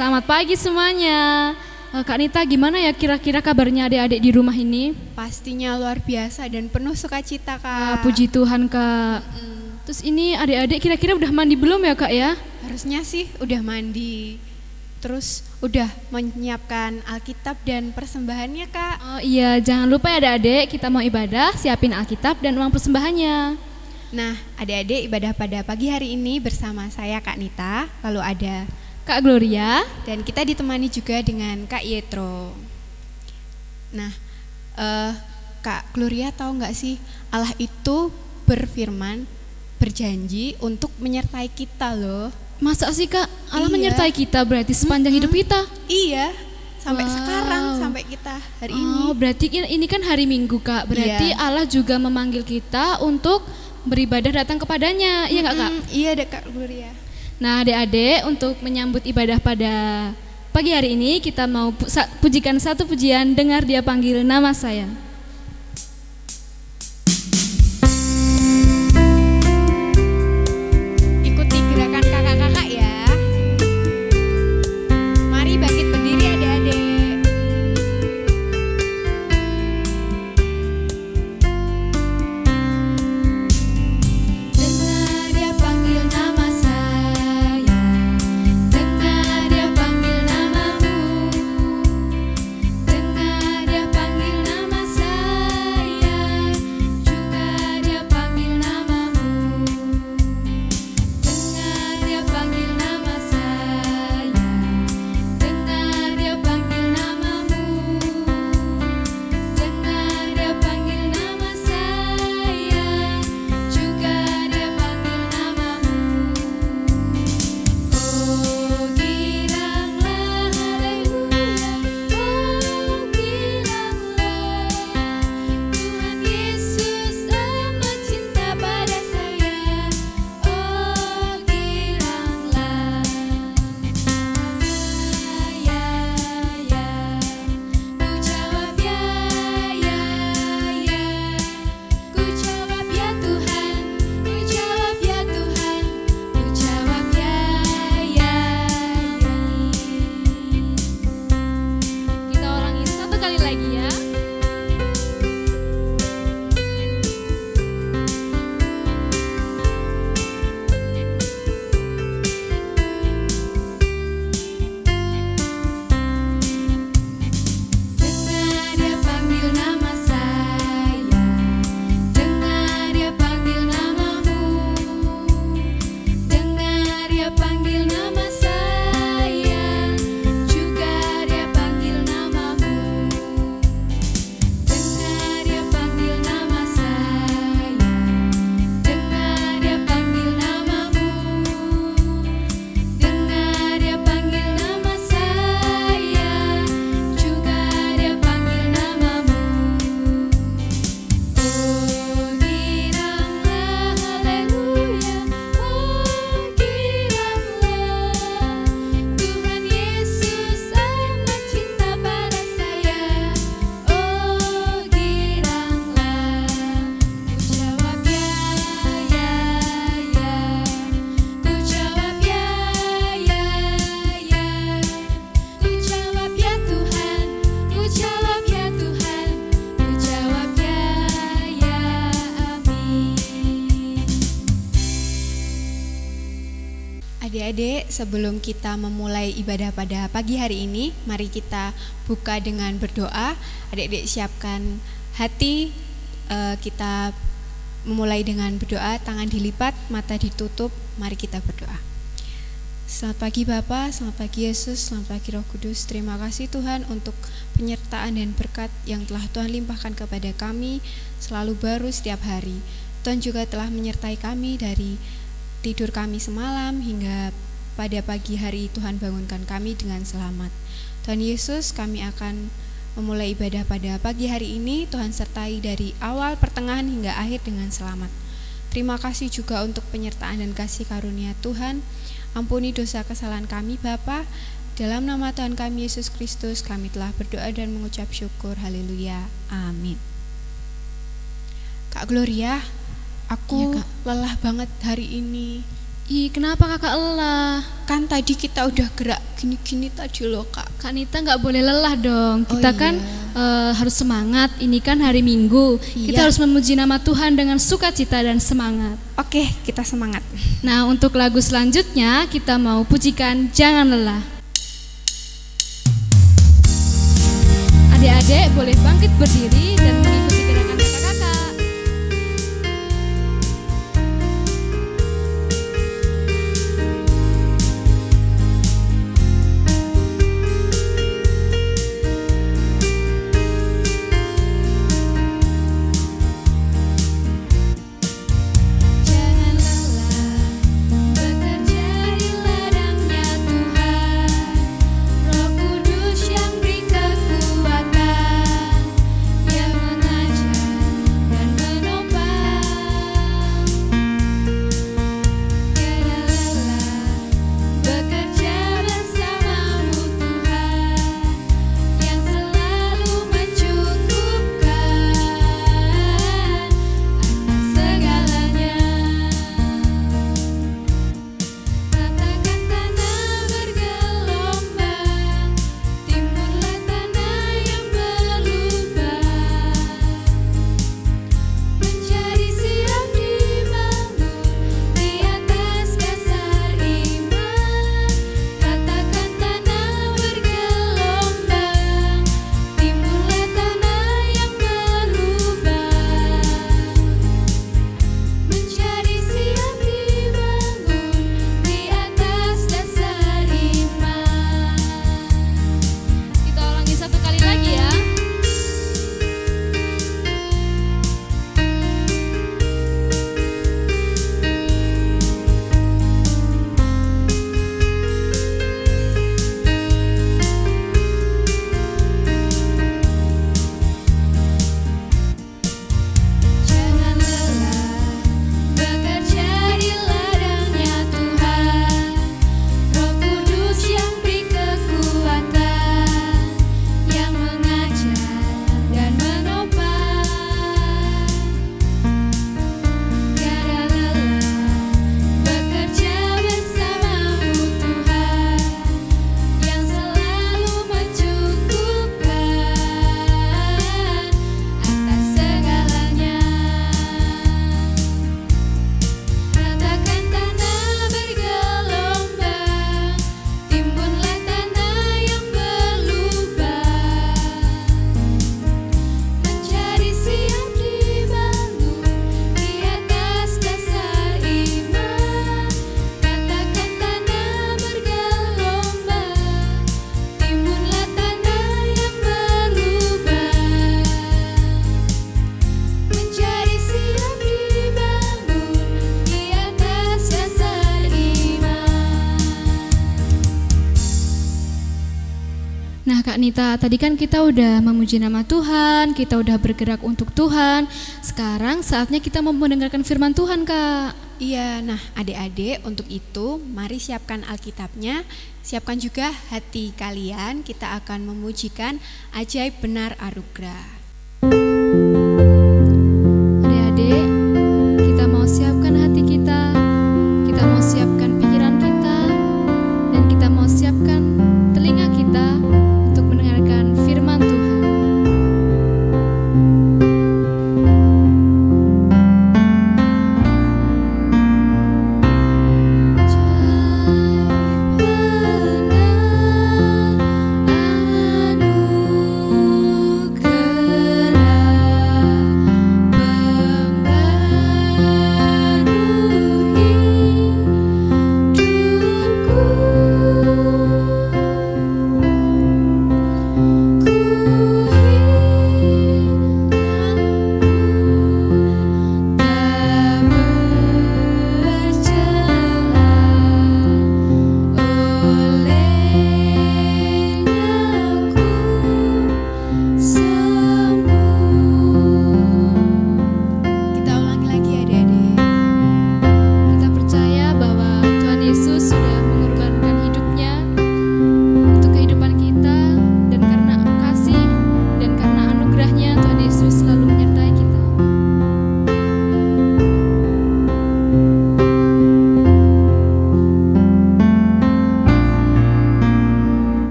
selamat pagi semuanya. Kak Nita, gimana ya kira-kira kabarnya adik-adik di rumah ini? Pastinya luar biasa dan penuh sukacita, Kak. Puji Tuhan, Kak. Terus ini adik-adik kira-kira udah mandi belum ya, Kak ya? Harusnya sih udah mandi. Terus udah menyiapkan Alkitab dan persembahannya, Kak. Oh iya, jangan lupa ya adik-adik, kita mau ibadah, siapin Alkitab dan uang persembahannya. Nah, adik-adik ibadah pada pagi hari ini bersama saya Kak Nita, lalu ada Kak Gloria, dan kita ditemani juga dengan Kak Yetro. Nah, Kak Gloria tahu nggak sih Allah itu berfirman, berjanji untuk menyertai kita loh. Masa sih Kak, Allah Iya. menyertai kita berarti sepanjang hidup kita? Iya, sampai Wow. sekarang, sampai kita hari ini. Oh, berarti ini kan hari Minggu Kak, berarti Iya. Allah juga memanggil kita untuk beribadah datang kepadanya, iya nggak Kak? Iya deh Kak Gloria. Nah adik-adik, untuk menyambut ibadah pada pagi hari ini kita mau pujikan satu pujian, dengar dia panggil nama saya. Ikuti gerakan kakak-kakak ya. Mari bangkit berdiri adik-adik. Dengar dia panggil nama saya, dengar dia panggil namamu, dengar dia panggil nama saya, juga dia panggil namamu, dengar dia panggil nama saya, dengar dia panggil namamu, dengar dia panggil nama saya, juga dia panggil namamu. Oh giranglah haleluya, oh giranglah, Tuhan Yesus amat cinta pada saya. Oh giranglah, ya, ku jawab ya, ku jawab ya Tuhan, ku jawab ya Tuhan, ku jawab ya. Kita ulangi satu kali lagi ya. Dengar dia panggil nama saya, dengar dia panggil namamu, dengar dia panggil nama saya, juga dia panggil namamu, dengar dia panggil nama saya, dengar dia panggil namamu, dengar dia panggil nama saya, juga dia panggil namamu. Oh giranglah haleluya, oh giranglah, Tuhan Yesus amat cinta pada saya. Oh giranglah, ku jawab ya, ku jawab ya, ku jawab ya Tuhan, ku jawab ya Tuhan, ku jawab ya, amin. Adik-adik, sebelum kita memulai ibadah pada pagi hari ini, mari kita buka dengan berdoa. Adik-adik siapkan hati, kita memulai dengan berdoa, tangan dilipat, mata ditutup, mari kita berdoa. Selamat pagi Bapa, selamat pagi Yesus, selamat pagi Roh Kudus. Terima kasih Tuhan untuk penyertaan dan berkat yang telah Tuhan limpahkan kepada kami, selalu baru setiap hari. Tuhan juga telah menyertai kami dari tidur kami semalam hingga pada pagi hari Tuhan bangunkan kami dengan selamat. Tuhan Yesus, kami akan memulai ibadah pada pagi hari ini. Tuhan sertai dari awal, pertengahan hingga akhir dengan selamat. Terima kasih juga untuk penyertaan dan kasih karunia Tuhan. Ampuni dosa kesalahan kami Bapa. Dalam nama Tuhan kami Yesus Kristus kami telah berdoa dan mengucap syukur. Haleluya. Amin. Kak Gloria, aku Iya, Kak. lelah banget hari ini. Ih, kenapa kakak lelah? Kan tadi kita udah gerak gini-gini tadi loh kak. Kak Nita nggak boleh lelah dong. Oh, Kita kan harus semangat. Ini kan hari Minggu. Kita Iya. harus memuji nama Tuhan dengan sukacita dan semangat. Oke, kita semangat. Nah, untuk lagu selanjutnya kita mau pujikan Jangan Lelah. Adik-adik boleh bangkit berdiri dan mengikuti gerakan kakak-kakak. Jangan lelah bekerja di ladangnya Tuhan, Roh Kudus yang beri kekuatan, yang mengajar dan menopang. Tiada lelah bekerja bersamamu Tuhan, yang selalu mencukupkan atas segalanya. Ratakan tanah bergelombang, timbunlah tanah yang berlubang, menjadi siap dibangun di atas dasar iman. Ratakan tanah bergelombang, timbunlah tanah yang berlubang, menjadi siap dibangun di atas dasar iman. Kita ulangi satu kali lagi ya. Jangan lelah bekerja di ladangnya Tuhan, Roh Kudus yang beri kekuatan, yang mengajar dan menopang. Tiada lelah bekerja bersamamu Tuhan, yang selalu mencukupkan atas segalanya. Ratakan tanah bergelombang, timbunlah tanah yang berlubang, menjadi siap dibangun di atas dasar iman. Ratakan tanah bergelombang, timbunlah tanah yang berlubang, menjadi siap dibangun di atas dasar iman. Nah Kak Nita, tadi kan kita udah memuji nama Tuhan, kita udah bergerak untuk Tuhan. Sekarang saatnya kita mau mendengarkan firman Tuhan Kak. Iya, nah adik-adik untuk itu mari siapkan Alkitabnya, siapkan juga hati kalian, kita akan memujikan Ajaib Benar Anugerah. Adik-adik, kita mau siapkan hati kita mau siapkan pikiran kita, dan kita mau siapkan telinga kita untuk mendengarkan firman Tuhan. Ajaib benar anugerah.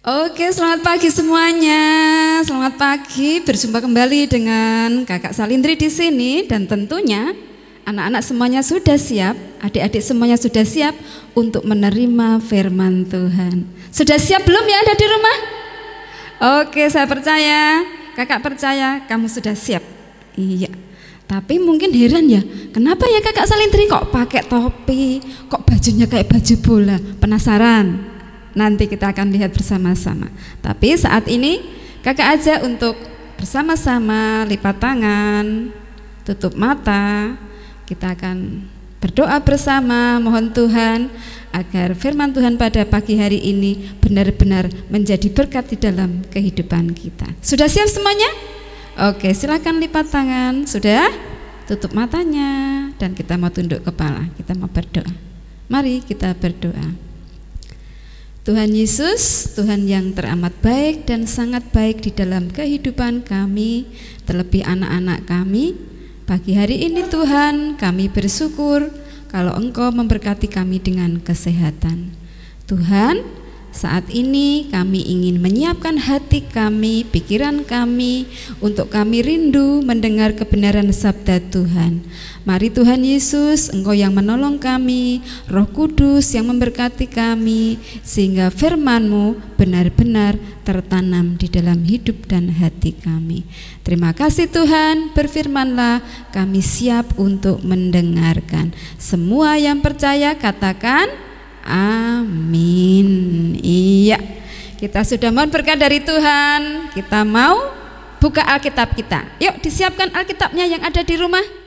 Oke, selamat pagi semuanya. Selamat pagi, berjumpa kembali dengan Kakak Salindri di sini, dan tentunya anak-anak semuanya sudah siap, adik-adik semuanya sudah siap untuk menerima firman Tuhan. Sudah siap belum ya ada di rumah? Oke, saya percaya, kakak percaya kamu sudah siap. Iya. Tapi mungkin heran ya, kenapa ya Kakak Salindri kok pakai topi, kok bajunya kayak baju bola? Penasaran? Nanti kita akan lihat bersama-sama. Tapi saat ini kakak ajak untuk bersama-sama lipat tangan, tutup mata. Kita akan berdoa bersama, mohon Tuhan agar firman Tuhan pada pagi hari ini benar-benar menjadi berkat di dalam kehidupan kita. Sudah siap semuanya? Oke, silakan lipat tangan. Sudah? Tutup matanya dan kita mau tunduk kepala. Kita mau berdoa. Mari kita berdoa. Tuhan Yesus, Tuhan yang teramat baik dan sangat baik di dalam kehidupan kami, terlebih anak-anak kami. Pagi hari ini Tuhan, kami bersyukur kalau Engkau memberkati kami dengan kesehatan. Tuhan, saat ini kami ingin menyiapkan hati kami, pikiran kami, untuk kami rindu mendengar kebenaran sabda Tuhan. Mari Tuhan Yesus, Engkau yang menolong kami, Roh Kudus yang memberkati kami, sehingga firman-Mu benar-benar tertanam di dalam hidup dan hati kami. Terima kasih Tuhan, berfirman-Lah, kami siap untuk mendengarkan. Semua yang percaya katakan amin. Iya, kita sudah mohon berkat dari Tuhan. Kita mau buka Alkitab kita. Yuk, disiapkan Alkitabnya yang ada di rumah.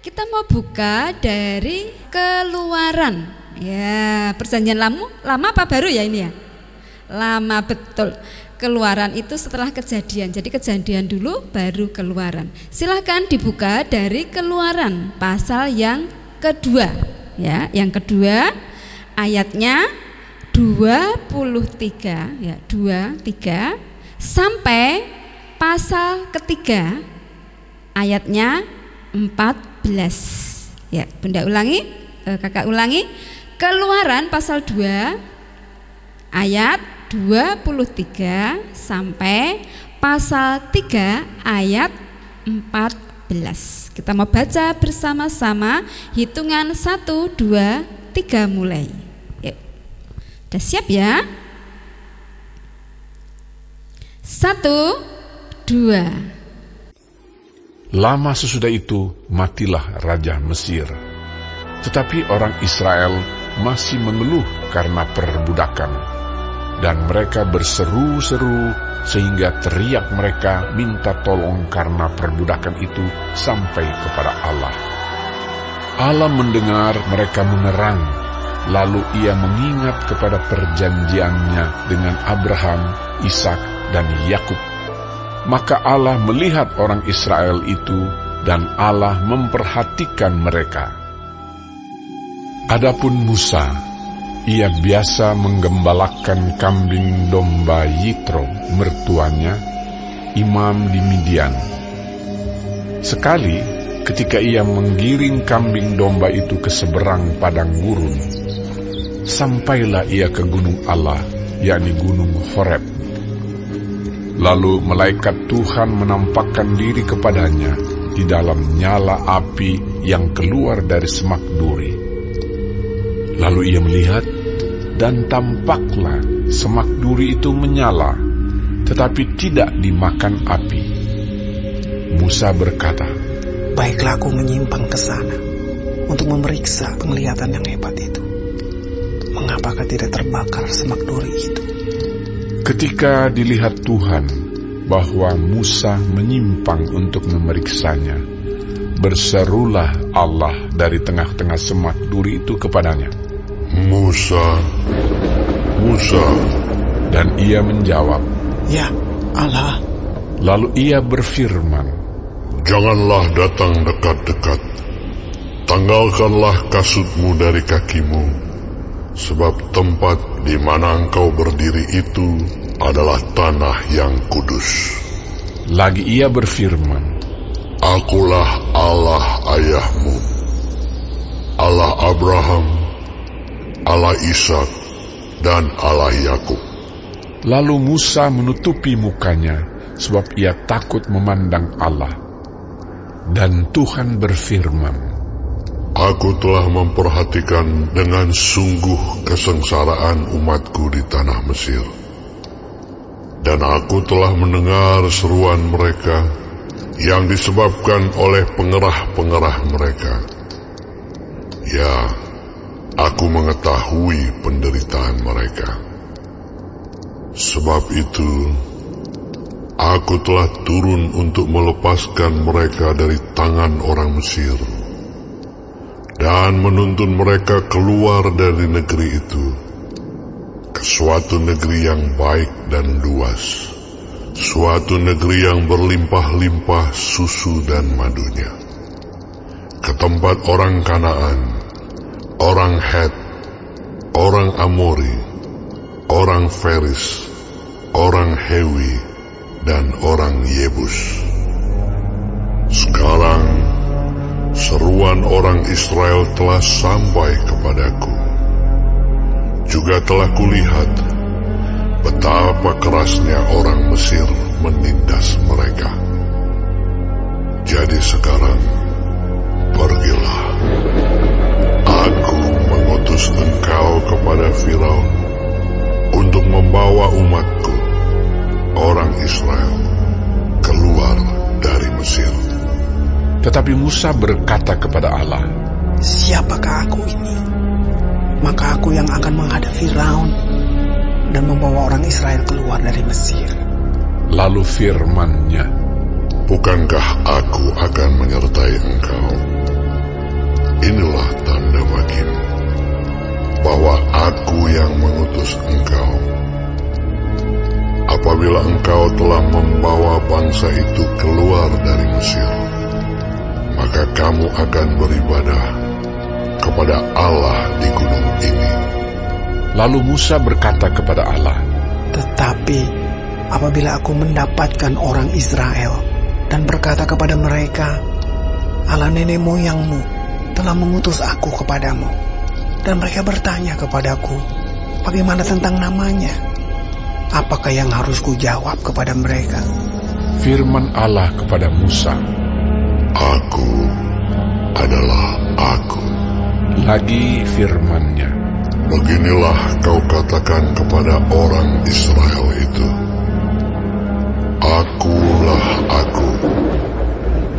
Kita mau buka dari Keluaran. Ya, perjanjian lama apa baru ya ini ya? Lama betul. Keluaran itu setelah kejadian. Jadi kejadian dulu baru Keluaran. Silahkan dibuka dari Keluaran pasal yang kedua. Ya, yang kedua ayatnya 23 ya, 23 sampai pasal ketiga ayatnya 14. Ya, Bunda ulangi, kakak ulangi. Keluaran pasal 2 ayat 23 sampai pasal 3 ayat 14. Kita mau baca bersama-sama, hitungan 1, 2, 3 mulai. Yuk. Udah siap ya? 1, 2. Lama sesudah itu matilah Raja Mesir. Tetapi orang Israel masih mengeluh karena perbudakan, dan mereka berseru-seru sehingga teriak mereka minta tolong karena perbudakan itu sampai kepada Allah. Allah mendengar mereka mengerang, lalu Ia mengingat kepada perjanjiannya dengan Abraham, Ishak, dan Yakub. Maka Allah melihat orang Israel itu, dan Allah memperhatikan mereka. Adapun Musa, ia biasa menggembalakan kambing domba Yitro, mertuanya, imam di Midian. Sekali, ketika ia menggiring kambing domba itu ke seberang padang gurun, sampailah ia ke gunung Allah, yakni gunung Horeb. Lalu malaikat Tuhan menampakkan diri kepadanya di dalam nyala api yang keluar dari semak duri. Lalu ia melihat, dan tampaklah semak duri itu menyala, tetapi tidak dimakan api. Musa berkata, "Baiklah, aku menyimpang ke sana untuk memeriksa penglihatan yang hebat itu. Mengapakah tidak terbakar semak duri itu?" Ketika dilihat Tuhan bahwa Musa menyimpang untuk memeriksanya, berserulah Allah dari tengah-tengah semak duri itu kepadanya, "Musa, Musa." Dan ia menjawab, "Ya, Allah." Lalu ia berfirman, "Janganlah datang dekat-dekat. Tanggalkanlah kasutmu dari kakimu, sebab tempat di mana engkau berdiri itu adalah tanah yang kudus." Lagi ia berfirman, "Akulah Allah ayahmu, Allah Abraham, Allah Ishak, dan Allah Yakub." Lalu Musa menutupi mukanya, sebab ia takut memandang Allah. Dan Tuhan berfirman, Aku telah memperhatikan dengan sungguh kesengsaraan umatku di tanah Mesir. Dan aku telah mendengar seruan mereka yang disebabkan oleh pengerah-pengerah mereka. Ya, aku mengetahui penderitaan mereka. Sebab itu, aku telah turun untuk melepaskan mereka dari tangan orang Mesir dan menuntun mereka keluar dari negeri itu ke suatu negeri yang baik dan luas, suatu negeri yang berlimpah-limpah susu dan madunya, ke tempat orang Kanaan, orang Het, orang Amori, orang Feris, orang Hewi, dan orang Yebus. Sekarang, seruan orang Israel telah sampai kepadaku. Juga telah kulihat betapa kerasnya orang Mesir menindas mereka. Jadi sekarang, pergilah. Aku mengutus engkau kepada Firaun untuk membawa umatku, orang Israel, keluar dari Mesir. Tetapi Musa berkata kepada Allah, Siapakah aku ini? Maka aku yang akan menghadap Firaun dan membawa orang Israel keluar dari Mesir. Lalu firman-Nya, Bukankah aku akan menyertai engkau? Inilah tanda bagimu bahwa aku yang mengutus engkau. Apabila engkau telah membawa bangsa itu keluar dari Mesir, maka kamu akan beribadah kepada Allah di gunung ini. Lalu Musa berkata kepada Allah, Tetapi apabila aku mendapatkan orang Israel dan berkata kepada mereka, Allah nenek moyangmu telah mengutus aku kepadamu, dan mereka bertanya kepadaku, bagaimana tentang namanya? Apakah yang harus kujawab kepada mereka? firman Allah kepada Musa, Aku adalah Aku. lagi firman-Nya, Beginilah kau katakan kepada orang Israel itu, Akulah Aku,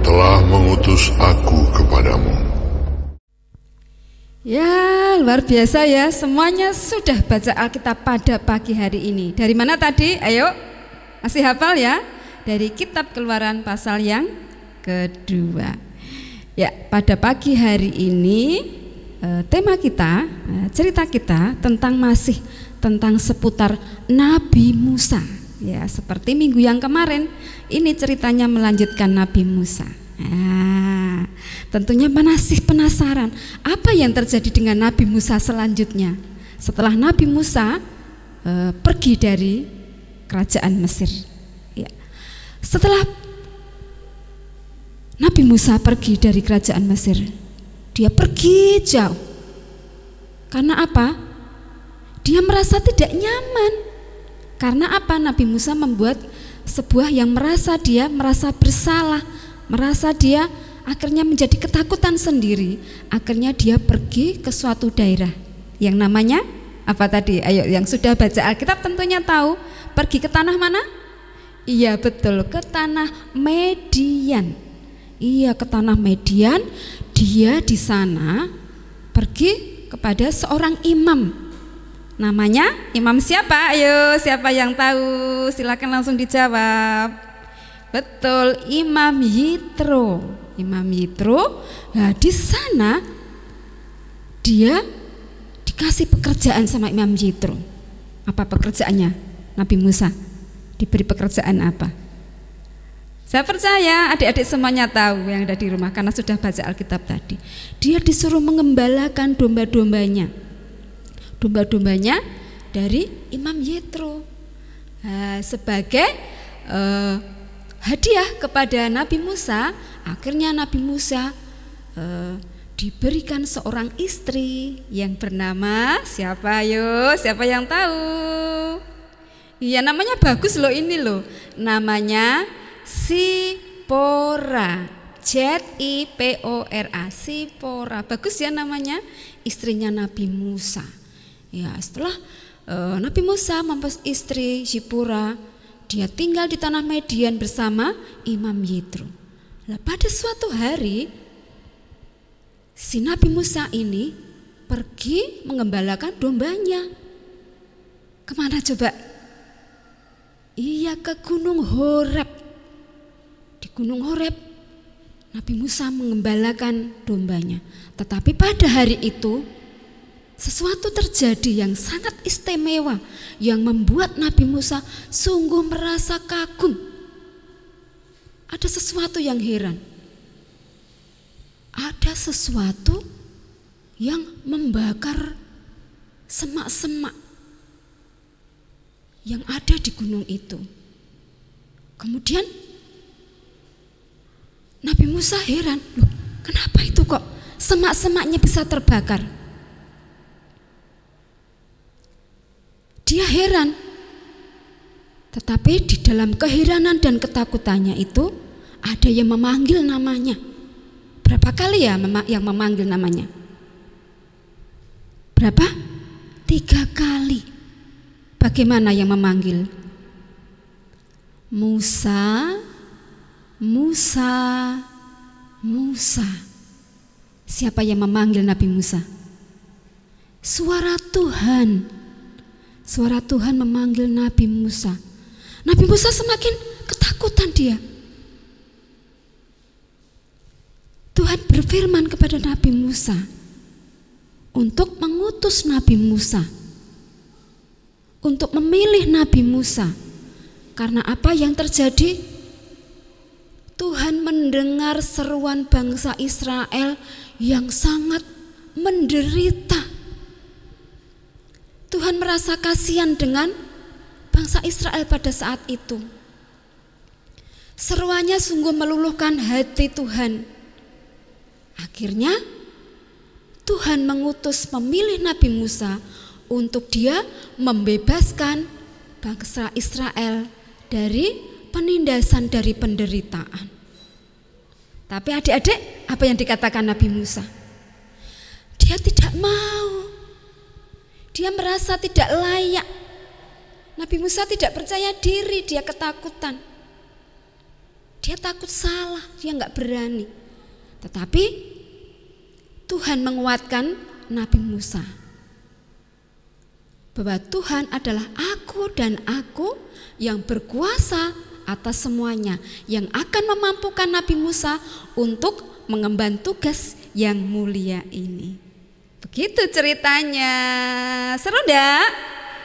telah mengutus aku kepadamu. Ya, luar biasa ya. Semuanya sudah baca Alkitab pada pagi hari ini. Dari mana tadi? Ayo, masih hafal ya? Dari kitab Keluaran pasal yang kedua. Ya, pada pagi hari ini tema kita, cerita kita tentang seputar Nabi Musa. Ya, seperti minggu yang kemarin, ini ceritanya melanjutkan Nabi Musa. Nah, tentunya masih penasaran apa yang terjadi dengan Nabi Musa selanjutnya setelah Nabi Musa pergi dari kerajaan Mesir. Ya. Setelah Nabi Musa pergi dari kerajaan Mesir, dia pergi jauh. Karena apa? Dia merasa tidak nyaman. Karena apa? Nabi Musa membuat sebuah yang merasa bersalah, merasa dia akhirnya menjadi ketakutan sendiri. Akhirnya dia pergi ke suatu daerah yang namanya apa tadi? Ayo, yang sudah baca Alkitab tentunya tahu. Pergi ke tanah mana? Iya betul, ke tanah Median. Iya, ke tanah Median. Dia di sana pergi kepada seorang imam. Namanya imam siapa? Ayo, siapa yang tahu? Silakan langsung dijawab. Betul, Imam Yitro. Imam Yitro. Nah, di sana dia dikasih pekerjaan sama Imam Yitro. Apa pekerjaannya? Nabi Musa diberi pekerjaan apa? Saya percaya adik-adik semuanya tahu yang ada di rumah karena sudah baca Alkitab tadi. Dia disuruh mengembalakan domba-dombanya. Domba-dombanya dari Imam Yitro. Sebagai hadiah kepada Nabi Musa, akhirnya Nabi Musa diberikan seorang istri yang bernama siapa? Ayo, siapa yang tahu? Iya, namanya bagus loh ini loh. Namanya Zipora. Zipora. Zipora. Bagus ya namanya. Istrinya Nabi Musa. Ya, setelah Nabi Musa mempunyai istri Zipora, dia tinggal di tanah Median bersama Imam Yitro. Nah, pada suatu hari si Nabi Musa ini pergi mengembalakan dombanya. Kemana coba? Iya, ke Gunung Horeb. Di Gunung Horeb Nabi Musa mengembalakan dombanya. Tetapi pada hari itu sesuatu terjadi yang sangat istimewa yang membuat Nabi Musa sungguh merasa kagum. Ada sesuatu yang heran. Ada sesuatu yang membakar semak-semak yang ada di gunung itu. Kemudian Nabi Musa heran, loh, kenapa itu kok semak-semaknya bisa terbakar? Dia heran. Tetapi di dalam keheranan dan ketakutannya itu ada yang memanggil namanya. Berapa kali ya yang memanggil namanya? Berapa? 3 kali. Bagaimana yang memanggil? Musa, Musa, Musa. Siapa yang memanggil Nabi Musa? Suara Tuhan. Suara Tuhan memanggil Nabi Musa. Nabi Musa semakin ketakutan dia. Tuhan berfirman kepada Nabi Musa untuk mengutus Nabi Musa, untuk memilih Nabi Musa. Karena apa yang terjadi? Tuhan mendengar seruan bangsa Israel yang sangat menderita. Tuhan merasa kasihan dengan bangsa Israel pada saat itu. Seruannya sungguh meluluhkan hati Tuhan. Akhirnya Tuhan mengutus memilih Nabi Musa untuk dia membebaskan bangsa Israel dari penindasan, dari penderitaan. Tapi adik-adik, apa yang dikatakan Nabi Musa? Dia tidak mau. Dia merasa tidak layak. Nabi Musa tidak percaya diri, dia ketakutan. Dia takut salah, dia nggak berani. Tetapi Tuhan menguatkan Nabi Musa bahwa Tuhan adalah aku dan aku yang berkuasa atas semuanya, yang akan memampukan Nabi Musa untuk mengemban tugas yang mulia ini. Begitu ceritanya. Seru enggak?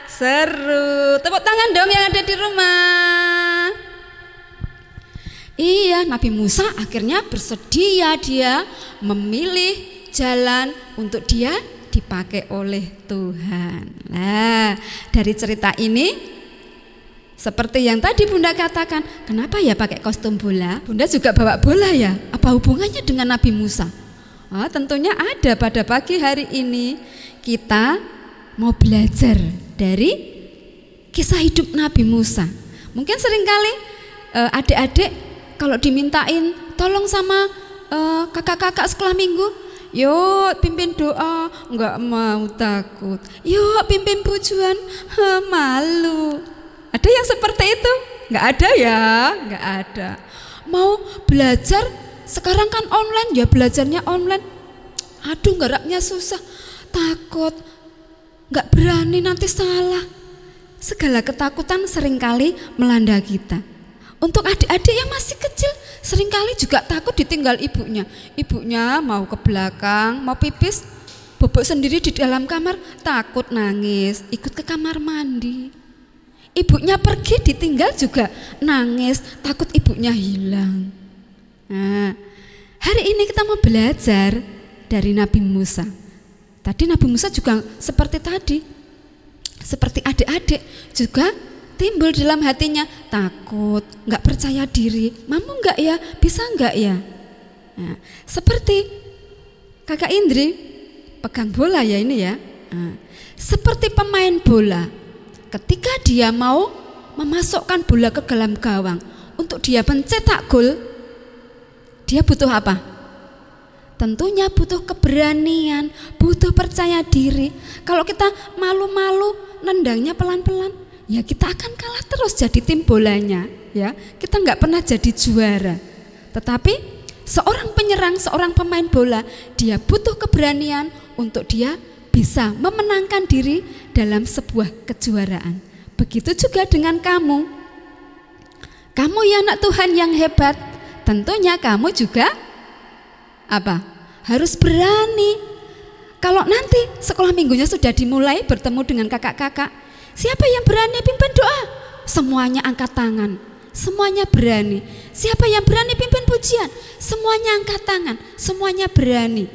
Seru. Tepuk tangan dong yang ada di rumah. Iya, Nabi Musa akhirnya bersedia, dia memilih jalan untuk dia dipakai oleh Tuhan. Nah, dari cerita ini seperti yang tadi Bunda katakan, kenapa ya pakai kostum bola? Bunda juga bawa bola ya? Apa hubungannya dengan Nabi Musa? Oh, tentunya ada. Pada pagi hari ini kita mau belajar dari kisah hidup Nabi Musa. Mungkin seringkali adik-adik kalau dimintain tolong sama kakak-kakak sekolah minggu, yuk pimpin doa, enggak mau, takut. Yuk pimpin pujian, malu. Ada yang seperti itu? Enggak ada ya? Enggak ada. Mau belajar, sekarang kan online, ya belajarnya online. Aduh, garapnya susah, takut, enggak berani, nanti salah. Segala ketakutan seringkali melanda kita. Untuk adik-adik yang masih kecil, seringkali juga takut ditinggal ibunya. Ibunya mau ke belakang, mau pipis, bobok sendiri di dalam kamar, takut nangis, ikut ke kamar mandi. Ibunya pergi ditinggal juga nangis, takut ibunya hilang. Nah, hari ini kita mau belajar dari Nabi Musa. Tadi Nabi Musa juga seperti tadi, seperti adik-adik juga timbul dalam hatinya takut, nggak percaya diri. Mampu nggak ya? Bisa nggak ya? Nah, seperti Kakak Indri pegang bola ya ini ya. Nah, seperti pemain bola, ketika dia mau memasukkan bola ke dalam gawang untuk dia mencetak gol, dia butuh apa? Tentunya butuh keberanian, butuh percaya diri. Kalau kita malu-malu, nendangnya pelan-pelan, ya kita akan kalah terus jadi tim bolanya, ya. Kita nggak pernah jadi juara. Tetapi seorang penyerang, seorang pemain bola, dia butuh keberanian untuk dia bisa memenangkan diri dalam sebuah kejuaraan. Begitu juga dengan kamu. Kamu ya anak Tuhan yang hebat, tentunya kamu juga apa? Harus berani. Kalau nanti sekolah minggunya sudah dimulai bertemu dengan kakak-kakak, siapa yang berani pimpin doa? Semuanya angkat tangan. Semuanya berani. Siapa yang berani pimpin pujian? Semuanya angkat tangan. Semuanya berani.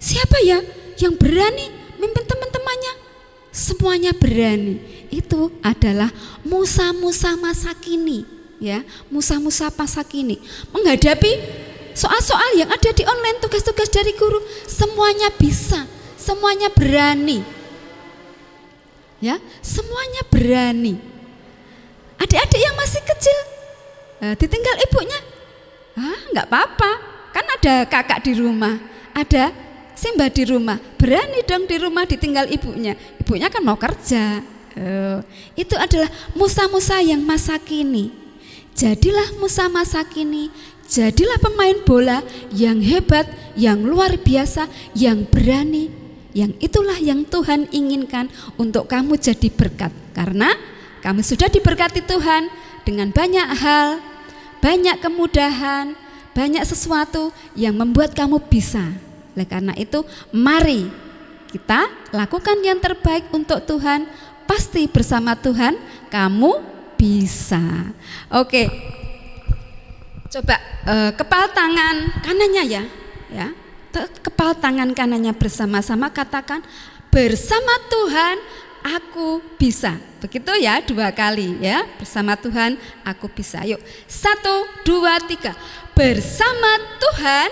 Siapa ya yang berani mimpin teman-temannya? Semuanya berani. Itu adalah Musa-Musa masa kini, ya. Musa-Musa masa kini menghadapi soal-soal yang ada di online, tugas-tugas dari guru, semuanya bisa, semuanya berani, ya, semuanya berani. Adik-adik yang masih kecil, ditinggal ibunya, nggak apa-apa, kan ada kakak di rumah, ada Simba di rumah, berani dong di rumah ditinggal ibunya, ibunya kan mau kerja. Itu adalah Musa-Musa yang masa kini. Jadilah Musa masa kini. Jadilah pemain bola yang hebat, yang luar biasa, yang berani. Yang itulah yang Tuhan inginkan untuk kamu jadi berkat. Karena kamu sudah diberkati Tuhan dengan banyak hal, banyak kemudahan, banyak sesuatu yang membuat kamu bisa. Oleh karena itu, mari kita lakukan yang terbaik untuk Tuhan. Pasti bersama Tuhan kamu bisa. Oke. Coba kepal tangan kanannya ya. Kepal tangan kanannya bersama-sama katakan, bersama Tuhan aku bisa. Begitu ya, 2 kali ya. Bersama Tuhan aku bisa. Yuk, 1, 2, 3. Bersama Tuhan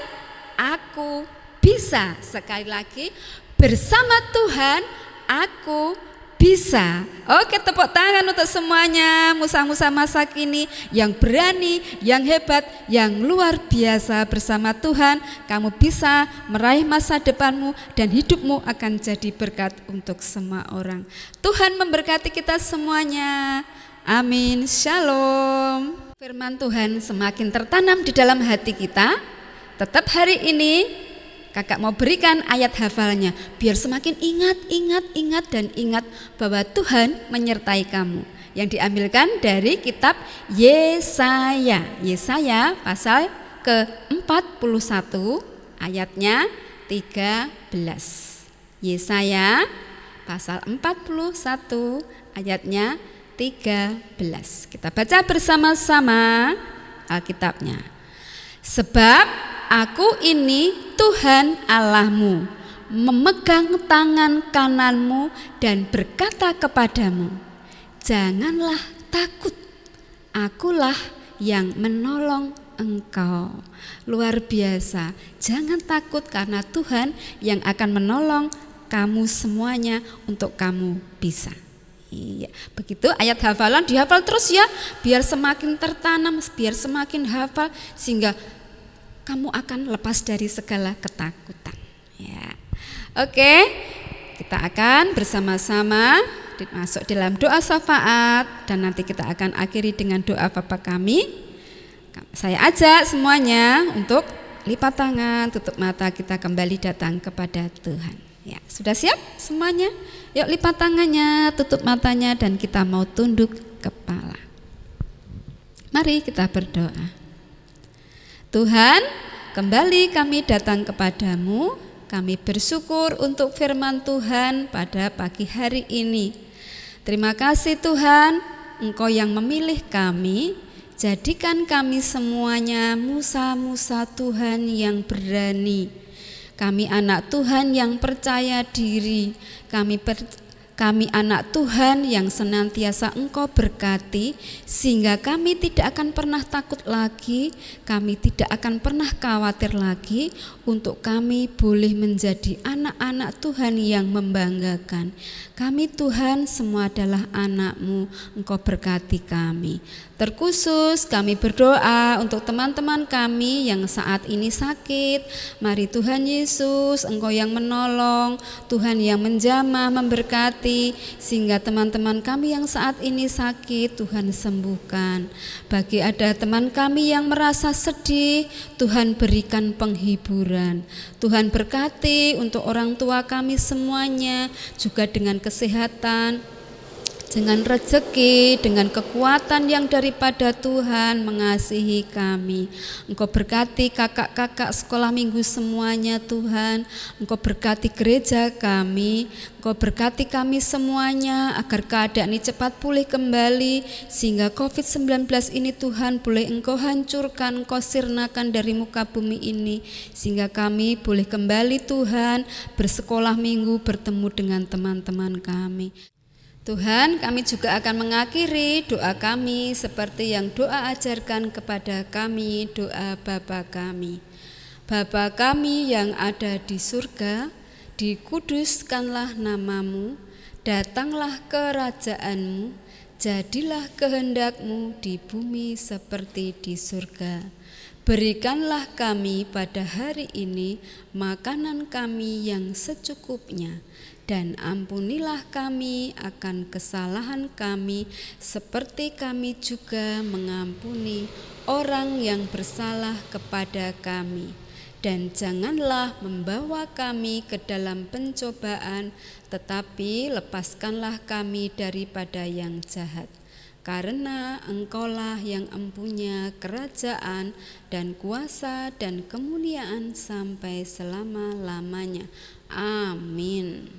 aku bisa. Sekali lagi, bersama Tuhan aku bisa. Oke, tepuk tangan untuk semuanya. Musa-Musa masa kini yang berani, yang hebat, yang luar biasa. Bersama Tuhan kamu bisa meraih masa depanmu dan hidupmu akan jadi berkat untuk semua orang. Tuhan memberkati kita semuanya. Amin. Shalom. Firman Tuhan semakin tertanam di dalam hati kita. Tetap hari ini Kakak mau berikan ayat hafalnya biar semakin ingat bahwa Tuhan menyertai kamu. Yang diambilkan dari kitab Yesaya. Yesaya pasal ke-41 ayatnya 13. Yesaya pasal 41 ayatnya 13. Kita baca bersama-sama Alkitabnya. Sebab aku ini Tuhan Allahmu, memegang tangan kananmu dan berkata kepadamu, janganlah takut, akulah yang menolong engkau. Luar biasa, jangan takut karena Tuhan yang akan menolong kamu semuanya untuk kamu bisa. Iya, begitu ayat hafalan dihafal terus ya, biar semakin tertanam, biar semakin hafal sehingga kamu akan lepas dari segala ketakutan. Ya, oke, kita akan bersama-sama masuk dalam doa syafaat dan nanti kita akan akhiri dengan doa Bapa kami. Saya ajak semuanya untuk lipat tangan, tutup mata, kita kembali datang kepada Tuhan. Ya, sudah siap semuanya? Yuk lipat tangannya, tutup matanya dan kita mau tunduk kepala. Mari kita berdoa. Tuhan, kembali kami datang kepadamu. Kami bersyukur untuk firman Tuhan pada pagi hari ini. Terima kasih Tuhan, Engkau yang memilih kami. Jadikan kami semuanya Musa-Musa Tuhan yang berani. Kami anak Tuhan yang percaya diri. Kami anak Tuhan yang senantiasa Engkau berkati, sehingga kami tidak akan pernah takut lagi, kami tidak akan pernah khawatir lagi, untuk kami boleh menjadi anak-anak Tuhan yang membanggakan. Kami Tuhan semua adalah anak-Mu, Engkau berkati kami. Terkhusus kami berdoa untuk teman-teman kami yang saat ini sakit. Mari Tuhan Yesus, Engkau yang menolong, Tuhan yang menjamah, memberkati, sehingga teman-teman kami yang saat ini sakit Tuhan sembuhkan. Bagi ada teman kami yang merasa sedih, Tuhan berikan penghiburan. Tuhan berkati untuk orang tua kami semuanya, juga dengan kesehatan, dengan rezeki, dengan kekuatan yang daripada Tuhan mengasihi kami. Engkau berkati kakak-kakak sekolah minggu semuanya Tuhan. Engkau berkati gereja kami. Engkau berkati kami semuanya agar keadaan ini cepat pulih kembali, sehingga COVID-19 ini Tuhan boleh Engkau hancurkan, Engkau sirnakan dari muka bumi ini, sehingga kami boleh kembali Tuhan bersekolah minggu, bertemu dengan teman-teman kami. Tuhan, kami juga akan mengakhiri doa kami seperti yang doa ajarkan kepada kami, doa Bapa kami. Bapa kami yang ada di surga, dikuduskanlah namamu, datanglah kerajaanmu, jadilah kehendak-Mu di bumi seperti di surga. Berikanlah kami pada hari ini makanan kami yang secukupnya, dan ampunilah kami akan kesalahan kami, seperti kami juga mengampuni orang yang bersalah kepada kami. Dan janganlah membawa kami ke dalam pencobaan, tetapi lepaskanlah kami daripada yang jahat. Karena Engkaulah yang empunya kerajaan dan kuasa dan kemuliaan sampai selama-lamanya. Amin.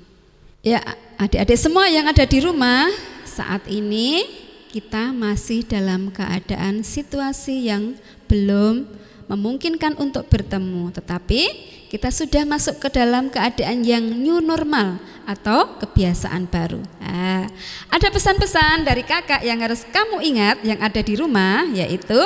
Ya, adik-adik semua yang ada di rumah, saat ini kita masih dalam keadaan situasi yang belum memungkinkan untuk bertemu, tetapi kita sudah masuk ke dalam keadaan yang new normal atau kebiasaan baru. Nah, ada pesan-pesan dari kakak yang harus kamu ingat yang ada di rumah, yaitu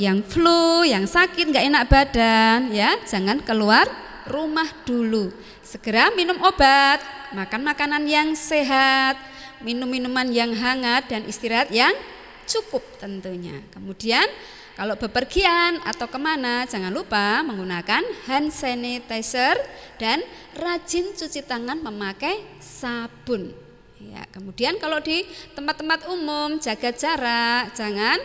yang flu, yang sakit, gak enak badan, ya jangan keluar rumah dulu. Segera minum obat, makan makanan yang sehat, minum minuman yang hangat, dan istirahat yang cukup tentunya. Kemudian kalau bepergian atau kemana, jangan lupa menggunakan hand sanitizer dan rajin cuci tangan memakai sabun. Ya, kemudian kalau di tempat-tempat umum jaga jarak, jangan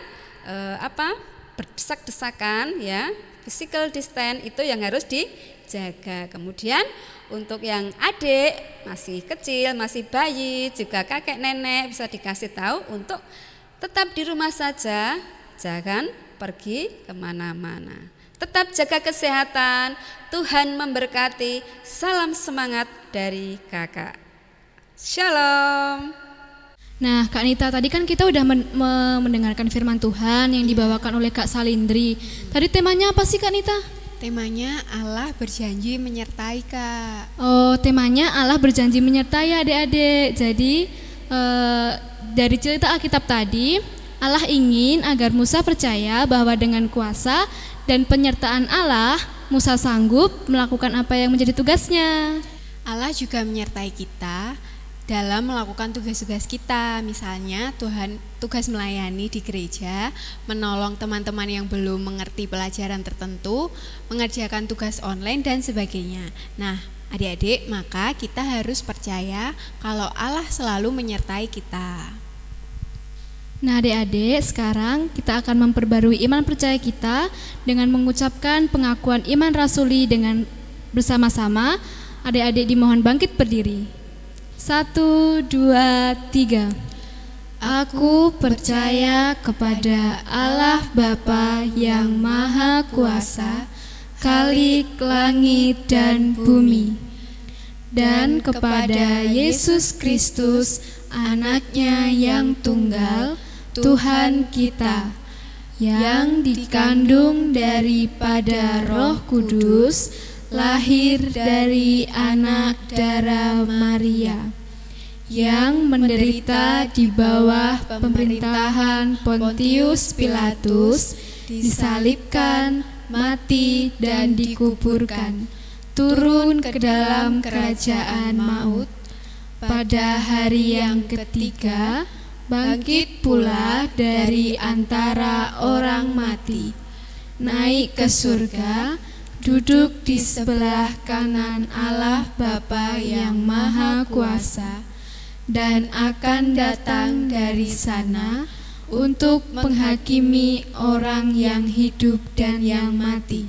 berdesak-desakan, ya. Physical distance itu yang harus dijaga. Kemudian untuk yang adik masih kecil, masih bayi, juga kakek nenek bisa dikasih tahu untuk tetap di rumah saja, jangan pergi kemana-mana. Tetap jaga kesehatan, Tuhan memberkati. Salam semangat dari kakak. Shalom. Nah, Kak Nita, tadi kan kita udah mendengarkan firman Tuhan yang dibawakan oleh Kak Salindri. Tadi temanya apa sih Kak Nita? Temanya Allah berjanji menyertai, Kak. Oh, temanya Allah berjanji menyertai adik-adik. Jadi dari cerita Alkitab tadi, Allah ingin agar Musa percaya bahwa dengan kuasa dan penyertaan Allah, Musa sanggup melakukan apa yang menjadi tugasnya. Allah juga menyertai kita dalam melakukan tugas-tugas kita. Misalnya tugas melayani di gereja, menolong teman-teman yang belum mengerti pelajaran tertentu, mengerjakan tugas online dan sebagainya. Nah, adik-adik, maka kita harus percaya kalau Allah selalu menyertai kita. Nah, adik-adik, sekarang kita akan memperbarui iman percaya kita dengan mengucapkan pengakuan iman rasuli dengan bersama-sama. Adik-adik dimohon bangkit berdiri. 1, 2, 3. Aku percaya kepada Allah Bapa yang Maha Kuasa, Khalik langit dan bumi, dan kepada Yesus Kristus, Anaknya yang tunggal, Tuhan kita, yang dikandung daripada Roh Kudus, lahir dari anak darah Maria, yang menderita di bawah pemerintahan Pontius Pilatus, disalibkan, mati, dan dikuburkan, turun ke dalam kerajaan maut. Pada hari yang ketiga, bangkit pula dari antara orang mati, naik ke surga, duduk di sebelah kanan Allah Bapa yang Maha Kuasa, dan akan datang dari sana untuk menghakimi orang yang hidup dan yang mati.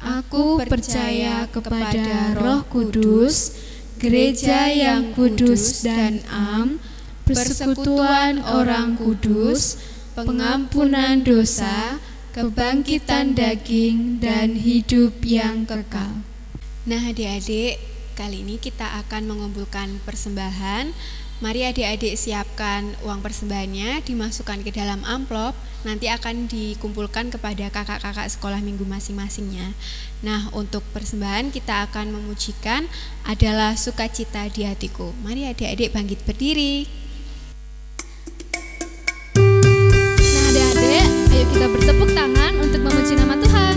Aku percaya kepada Roh Kudus, gereja yang kudus dan am, persekutuan orang kudus, pengampunan dosa, kebangkitan daging, dan hidup yang kekal. Nah, adik-adik, kali ini kita akan mengumpulkan persembahan. Mari adik-adik siapkan uang persembahannya, dimasukkan ke dalam amplop, nanti akan dikumpulkan kepada kakak-kakak sekolah minggu masing-masingnya. Nah, untuk persembahan kita akan memujikan adalah sukacita di hatiku. Mari adik-adik bangkit berdiri. Nah adik-adik, ayo kita bertepuk tangan untuk memuji nama Tuhan.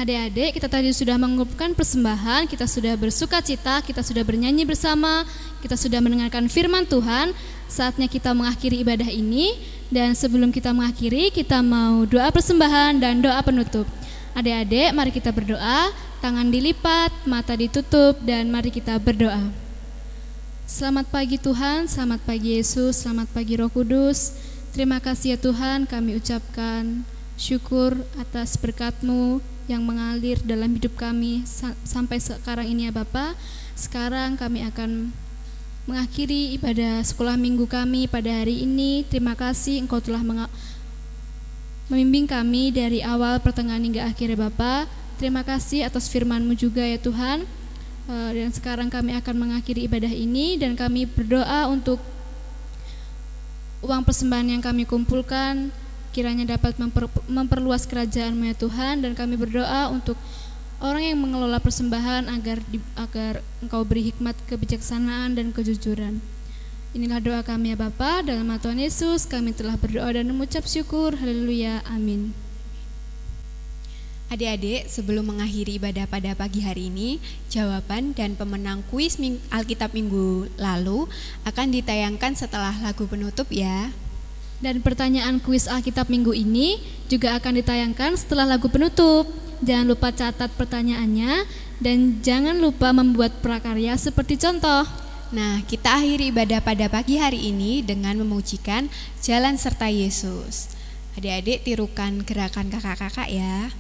Adik-adik, kita tadi sudah mengumpulkan persembahan, kita sudah bersukacita, kita sudah bernyanyi bersama, kita sudah mendengarkan firman Tuhan. Saatnya kita mengakhiri ibadah ini, dan sebelum kita mengakhiri, kita mau doa persembahan dan doa penutup. Adik-adik, mari kita berdoa, tangan dilipat, mata ditutup, dan mari kita berdoa. Selamat pagi Tuhan, selamat pagi Yesus, selamat pagi Roh Kudus. Terima kasih ya Tuhan, kami ucapkan syukur atas berkat-Mu yang mengalir dalam hidup kami sampai sekarang ini ya Bapa. Sekarang kami akan mengakhiri ibadah sekolah minggu kami pada hari ini. Terima kasih Engkau telah membimbing kami dari awal, pertengahan hingga akhir ya Bapa. Terima kasih atas firman-Mu juga ya Tuhan. Dan sekarang kami akan mengakhiri ibadah ini, dan kami berdoa untuk uang persembahan yang kami kumpulkan kiranya dapat memperluas kerajaan-Mu ya Tuhan, dan kami berdoa untuk orang yang mengelola persembahan agar Engkau beri hikmat, kebijaksanaan, dan kejujuran. Inilah doa kami ya Bapa, dalam nama Tuhan Yesus kami telah berdoa dan mengucap syukur. Haleluya, amin. Adik-adik, sebelum mengakhiri ibadah pada pagi hari ini, jawaban dan pemenang kuis Alkitab minggu lalu akan ditayangkan setelah lagu penutup ya. Dan pertanyaan kuis Alkitab minggu ini juga akan ditayangkan setelah lagu penutup. Jangan lupa catat pertanyaannya, dan jangan lupa membuat prakarya seperti contoh. Nah, kita akhiri ibadah pada pagi hari ini dengan memujikan Jalan Serta Yesus. Adik-adik tirukan gerakan kakak-kakak ya.